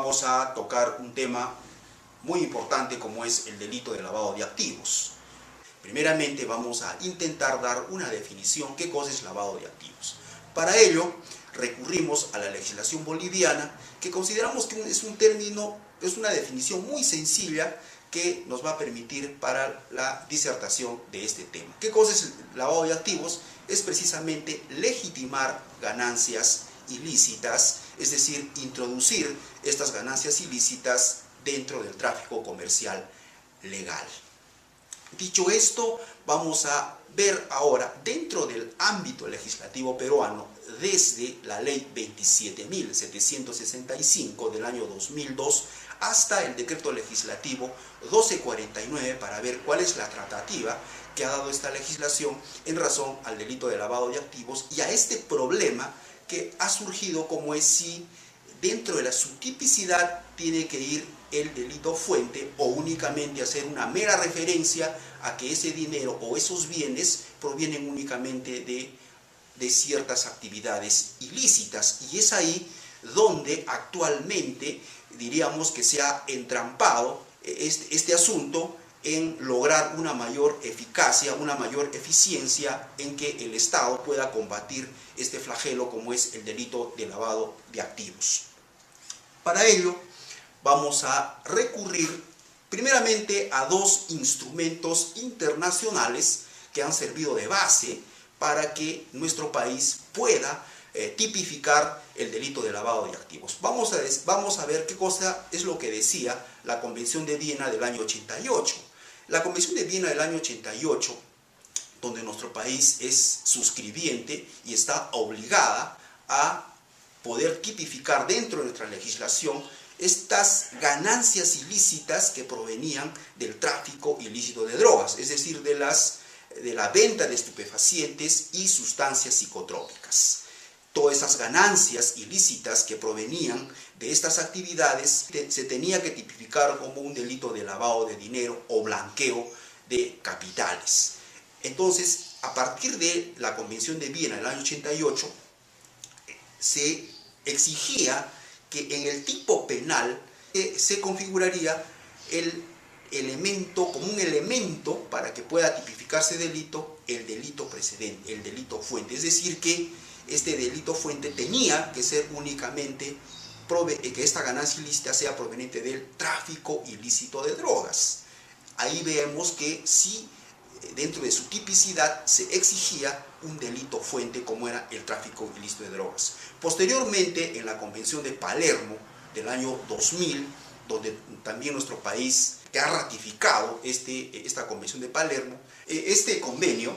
vamos a tocar un tema muy importante como es el delito de lavado de activos. Primeramente vamos a intentar dar una definición qué cosa es lavado de activos. Para ello recurrimos a la legislación boliviana, que consideramos que es un término, es una definición muy sencilla que nos va a permitir para la disertación de este tema. ¿Qué cosa es el lavado de activos? Es precisamente legitimar ganancias ilícitas, es decir, introducir estas ganancias ilícitas dentro del tráfico comercial legal. Dicho esto, vamos a ver ahora dentro del ámbito legislativo peruano, desde la ley 27.765 del año 2002 hasta el decreto legislativo 1249, para ver cuál es la tratativa que ha dado esta legislación en razón al delito de lavado de activos y a este problema que ha surgido, como es si dentro de la subtipicidad tiene que ir el delito fuente o únicamente hacer una mera referencia a que ese dinero o esos bienes provienen únicamente de ciertas actividades ilícitas. Y es ahí donde actualmente diríamos que se ha entrampado este asunto en lograr una mayor eficacia, una mayor eficiencia en que el Estado pueda combatir este flagelo como es el delito de lavado de activos. Para ello vamos a recurrir primeramente a dos instrumentos internacionales que han servido de base para que nuestro país pueda tipificar el delito de lavado de activos. Vamos a ver qué cosa es lo que decía la Convención de Viena del año 88. La Convención de Viena del año 88, donde nuestro país es suscribiente y está obligada a poder tipificar dentro de nuestra legislación estas ganancias ilícitas que provenían del tráfico ilícito de drogas, es decir, de la venta de estupefacientes y sustancias psicotrópicas. Todas esas ganancias ilícitas que provenían de estas actividades se tenía que tipificar como un delito de lavado de dinero o blanqueo de capitales. Entonces, a partir de la Convención de Viena del año 88, se exigía que en el tipo penal se configuraría el elemento, como un elemento para que pueda tipificarse delito, el delito precedente, el delito fuente. Es decir, que este delito fuente tenía que ser únicamente que esta ganancia ilícita sea proveniente del tráfico ilícito de drogas. Ahí vemos que sí, dentro de su tipicidad se exigía un delito fuente como era el tráfico ilícito de drogas. Posteriormente, en la Convención de Palermo del año 2000, donde también nuestro país que ha ratificado esta Convención de Palermo, este convenio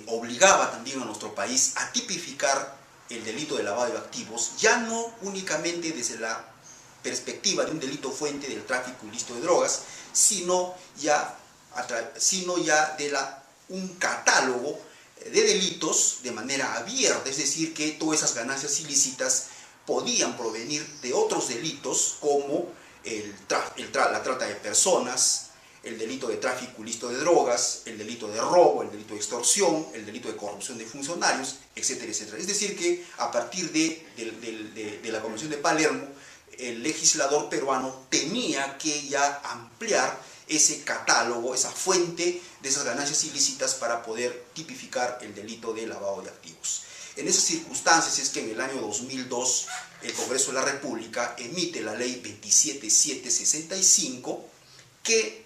obligaba también a nuestro país a tipificar el delito de lavado de activos, ya no únicamente desde la perspectiva de un delito fuente del tráfico ilícito de drogas, sino ya de un catálogo de delitos de manera abierta, es decir, que todas esas ganancias ilícitas podían provenir de otros delitos como la trata de personas, el delito de tráfico ilícito de drogas, el delito de robo, el delito de extorsión, el delito de corrupción de funcionarios, etcétera, etcétera. Es decir, que a partir de la Convención de Palermo, el legislador peruano tenía que ya ampliar ese catálogo, esa fuente de esas ganancias ilícitas para poder tipificar el delito de lavado de activos. En esas circunstancias es que en el año 2002 el Congreso de la República emite la ley 27765 que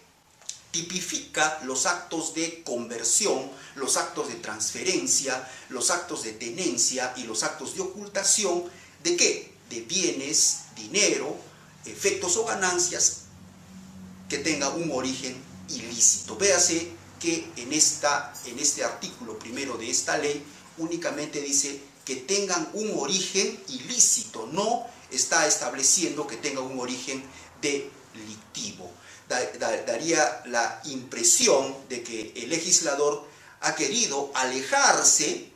tipifica los actos de conversión, los actos de transferencia, los actos de tenencia y los actos de ocultación ¿de qué? De bienes, dinero, efectos o ganancias que tenga un origen ilícito. Véase que en este artículo primero de esta ley únicamente dice que tengan un origen ilícito, no está estableciendo que tenga un origen delictivo. Daría la impresión de que el legislador ha querido alejarse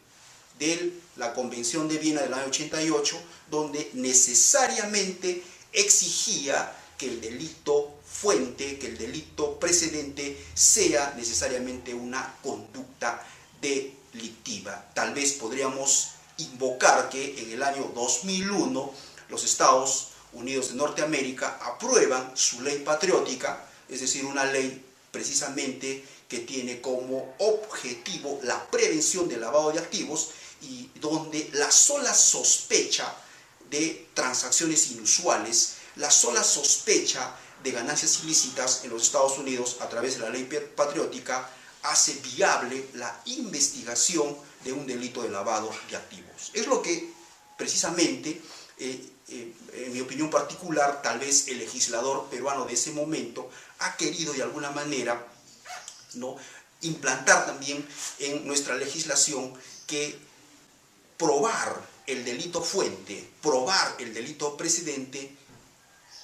de la Convención de Viena del año 88, donde necesariamente exigía que el delito fuente, que el delito precedente sea necesariamente una conducta delictiva. Tal vez podríamos invocar que en el año 2001 los Estados Unidos de Norteamérica aprueban su ley patriótica, es decir, una ley precisamente que tiene como objetivo la prevención del lavado de activos y donde la sola sospecha de transacciones inusuales, la sola sospecha de ganancias ilícitas en los Estados Unidos a través de la ley patriótica hace viable la investigación de un delito de lavado de activos. Es lo que precisamente, en mi opinión particular, tal vez el legislador peruano de ese momento ha querido de alguna manera, ¿no?, implantar también en nuestra legislación que probar el delito fuente, probar el delito precedente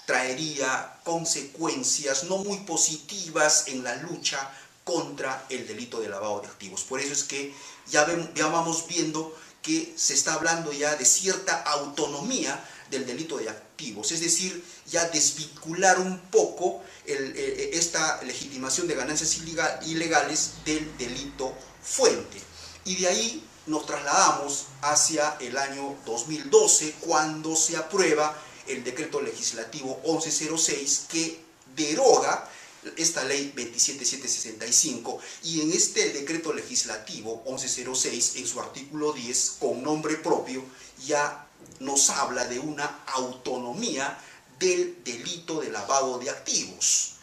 traería consecuencias no muy positivas en la lucha contra el delito de lavado de activos. Por eso es que ya vamos viendo que se está hablando ya de cierta autonomía del delito de activos, es decir, ya desvincular un poco esta legitimación de ganancias ilegales del delito fuente. Y de ahí nos trasladamos hacia el año 2012, cuando se aprueba el decreto legislativo 1106 que deroga esta ley 27765, y en este decreto legislativo 1106, en su artículo 10, con nombre propio, ya nos habla de una autonomía del delito de lavado de activos.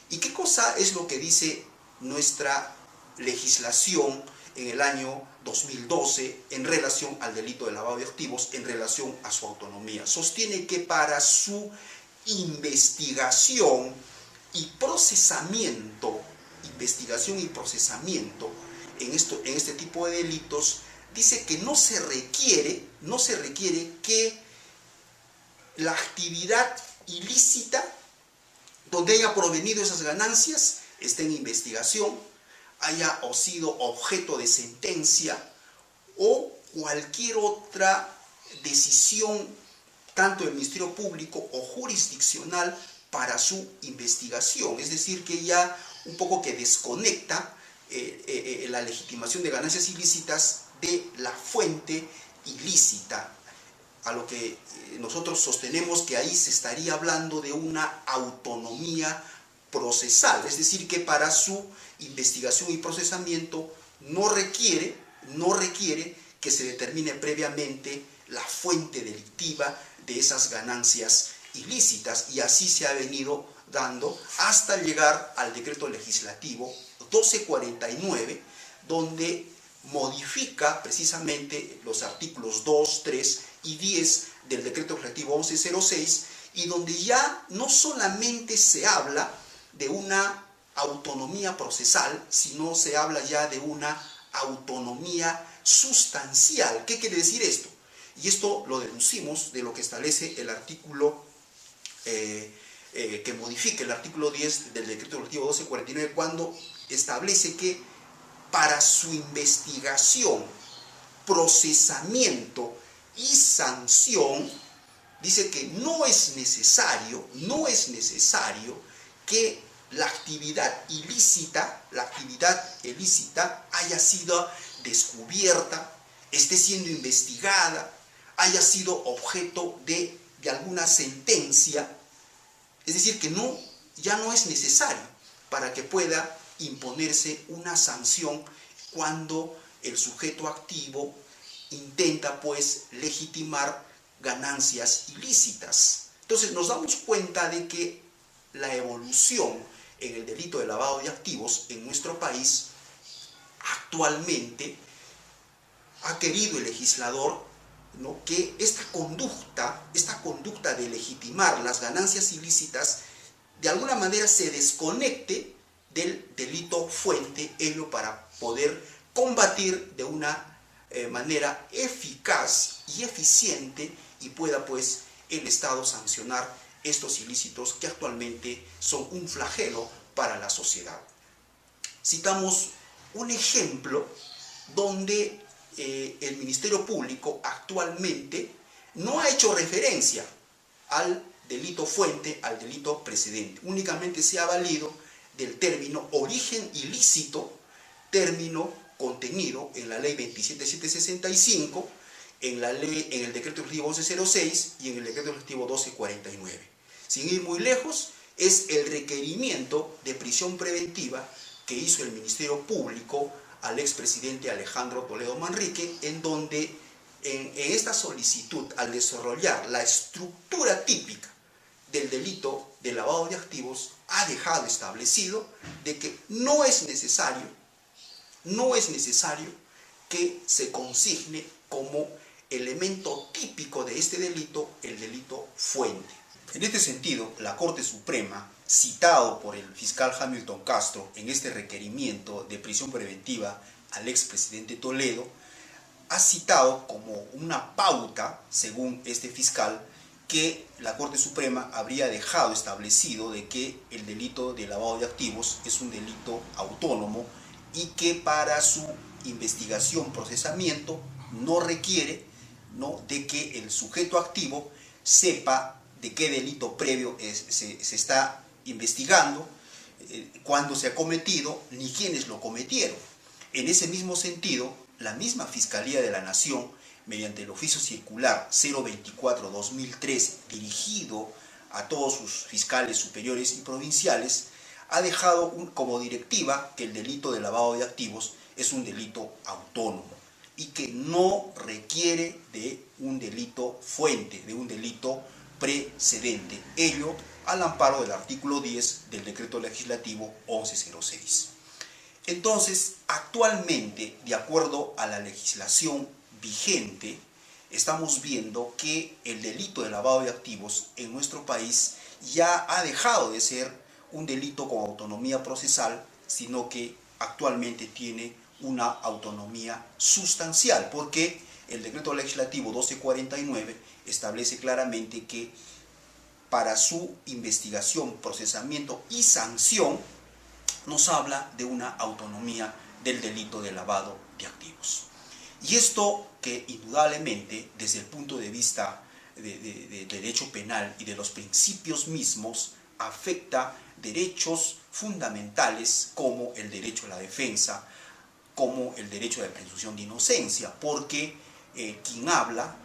¿Y qué cosa es lo que dice nuestra legislación en el año 2012 en relación al delito de lavado de activos, en relación a su autonomía? Sostiene que para su investigación y procesamiento en este tipo de delitos, dice que no se requiere que la actividad ilícita donde haya provenido esas ganancias esté en investigación, haya o sido objeto de sentencia o cualquier otra decisión, tanto del Ministerio Público o jurisdiccional, para su investigación. Es decir, que ya un poco que desconecta la legitimación de ganancias ilícitas de la fuente ilícita, a lo que nosotros sostenemos que ahí se estaría hablando de una autonomía procesal, es decir, que para su investigación y procesamiento no requiere que se determine previamente la fuente delictiva de esas ganancias ilícitas, y así se ha venido dando hasta llegar al decreto legislativo 1249, donde modifica precisamente los artículos 2, 3 y 10 del decreto legislativo 1106, y donde ya no solamente se habla de una autonomía procesal, sino se habla ya de una autonomía sustancial. ¿Qué quiere decir esto? Y esto lo deducimos de lo que establece el artículo que modifica el artículo 10 del decreto legislativo 1249, cuando establece que para su investigación, procesamiento y sanción, dice que no es necesario que la actividad ilícita haya sido descubierta, esté siendo investigada, haya sido objeto de alguna sentencia. Es decir, que ya no es necesario para que pueda imponerse una sanción cuando el sujeto activo intenta pues legitimar ganancias ilícitas. Entonces nos damos cuenta de que la evolución en el delito de lavado de activos en nuestro país actualmente ha querido el legislador, ¿no?, que esta conducta de legitimar las ganancias ilícitas de alguna manera se desconecte del delito fuente, ello para poder combatir de una manera eficaz y eficiente, y pueda pues el Estado sancionar estos ilícitos que actualmente son un flagelo para la sociedad. Citamos un ejemplo donde el Ministerio Público actualmente no ha hecho referencia al delito fuente, al delito precedente. Únicamente se ha valido del término origen ilícito, término contenido en la ley 27765, en la ley, en el decreto legislativo 1106 y en el decreto legislativo 1249. Sin ir muy lejos, es el requerimiento de prisión preventiva que hizo el Ministerio Público al expresidente Alejandro Toledo Manrique, en donde en esta solicitud, al desarrollar la estructura típica del delito de lavado de activos, ha dejado establecido de que no es necesario que se consigne como elemento típico de este delito el delito fuente. En este sentido, la Corte Suprema, citado por el fiscal Hamilton Castro en este requerimiento de prisión preventiva al expresidente Toledo, ha citado como una pauta, según este fiscal, que la Corte Suprema habría dejado establecido de que el delito de lavado de activos es un delito autónomo y que para su investigación, procesamiento, no requiere, ¿no?, de que el sujeto activo sepa de qué delito previo se está investigando, cuándo se ha cometido, ni quiénes lo cometieron. En ese mismo sentido, la misma Fiscalía de la Nación, mediante el oficio circular 024-2003, dirigido a todos sus fiscales superiores y provinciales, ha dejado como directiva que el delito de lavado de activos es un delito autónomo y que no requiere de un delito fuente, de un delito precedente, ello al amparo del artículo 10 del decreto legislativo 1106. Entonces, actualmente, de acuerdo a la legislación vigente, estamos viendo que el delito de lavado de activos en nuestro país ya ha dejado de ser un delito con autonomía procesal, sino que actualmente tiene una autonomía sustancial, porque el decreto legislativo 1249 establece claramente que para su investigación, procesamiento y sanción nos habla de una autonomía del delito de lavado de activos. Y esto que indudablemente desde el punto de vista de derecho penal y de los principios mismos afecta derechos fundamentales como el derecho a la defensa, como el derecho de presunción de inocencia, porque quien habla,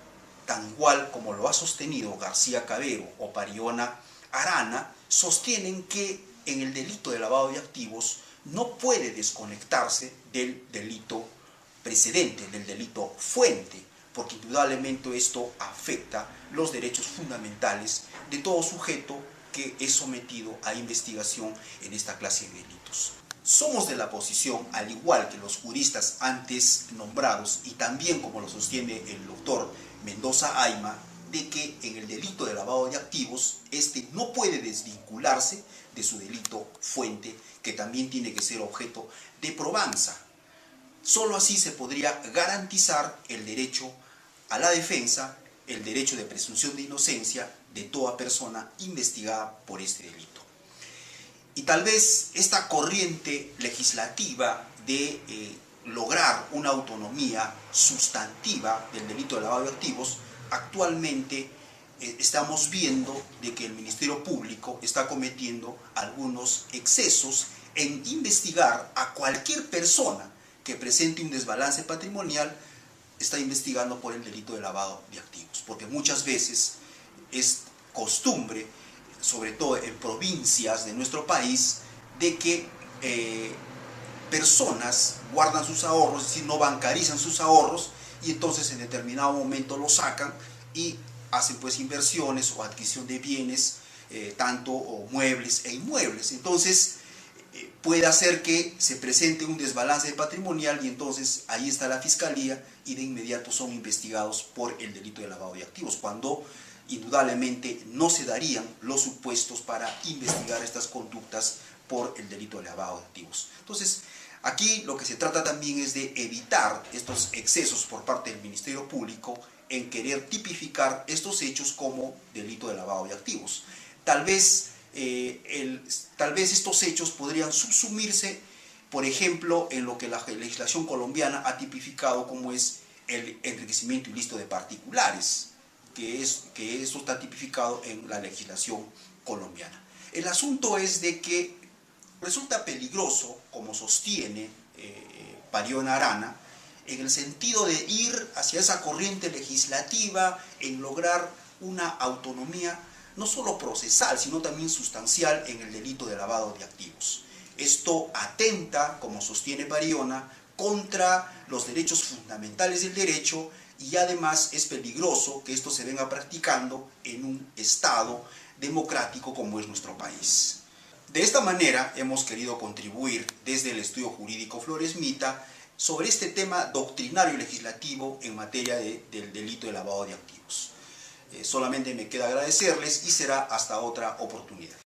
tan igual como lo ha sostenido García Cabero o Pariona Arana, sostienen que en el delito de lavado de activos no puede desconectarse del delito precedente, del delito fuente, porque indudablemente esto afecta los derechos fundamentales de todo sujeto que es sometido a investigación en esta clase de delitos. Somos de la posición, al igual que los juristas antes nombrados, y también como lo sostiene el doctor Mendoza Ayma, de que en el delito de lavado de activos, este no puede desvincularse de su delito fuente, que también tiene que ser objeto de probanza. Solo así se podría garantizar el derecho a la defensa, el derecho de presunción de inocencia de toda persona investigada por este delito. Y tal vez esta corriente legislativa de lograr una autonomía sustantiva del delito de lavado de activos, actualmente estamos viendo de que el Ministerio Público está cometiendo algunos excesos en investigar a cualquier persona que presente un desbalance patrimonial, está investigando por el delito de lavado de activos, porque muchas veces es costumbre, sobre todo en provincias de nuestro país, de que personas guardan sus ahorros, es decir, no bancarizan sus ahorros, y entonces en determinado momento los sacan y hacen pues inversiones o adquisición de bienes, tanto o muebles e inmuebles. Entonces puede hacer que se presente un desbalance patrimonial y entonces ahí está la fiscalía y de inmediato son investigados por el delito de lavado de activos, cuando indudablemente no se darían los supuestos para investigar estas conductas por el delito de lavado de activos. Entonces, aquí lo que se trata también es de evitar estos excesos por parte del Ministerio Público en querer tipificar estos hechos como delito de lavado de activos. Tal vez estos hechos podrían subsumirse, por ejemplo, en lo que la legislación colombiana ha tipificado como es el enriquecimiento ilícito de particulares, que esto está tipificado en la legislación colombiana. El asunto es de que resulta peligroso, como sostiene Pariona Arana, en el sentido de ir hacia esa corriente legislativa en lograr una autonomía no solo procesal, sino también sustancial en el delito de lavado de activos. Esto atenta, como sostiene Bariona, contra los derechos fundamentales del derecho y además es peligroso que esto se venga practicando en un Estado democrático como es nuestro país. De esta manera hemos querido contribuir desde el estudio jurídico Flores Mita sobre este tema doctrinario y legislativo en materia del delito de lavado de activos. Solamente me queda agradecerles y será hasta otra oportunidad.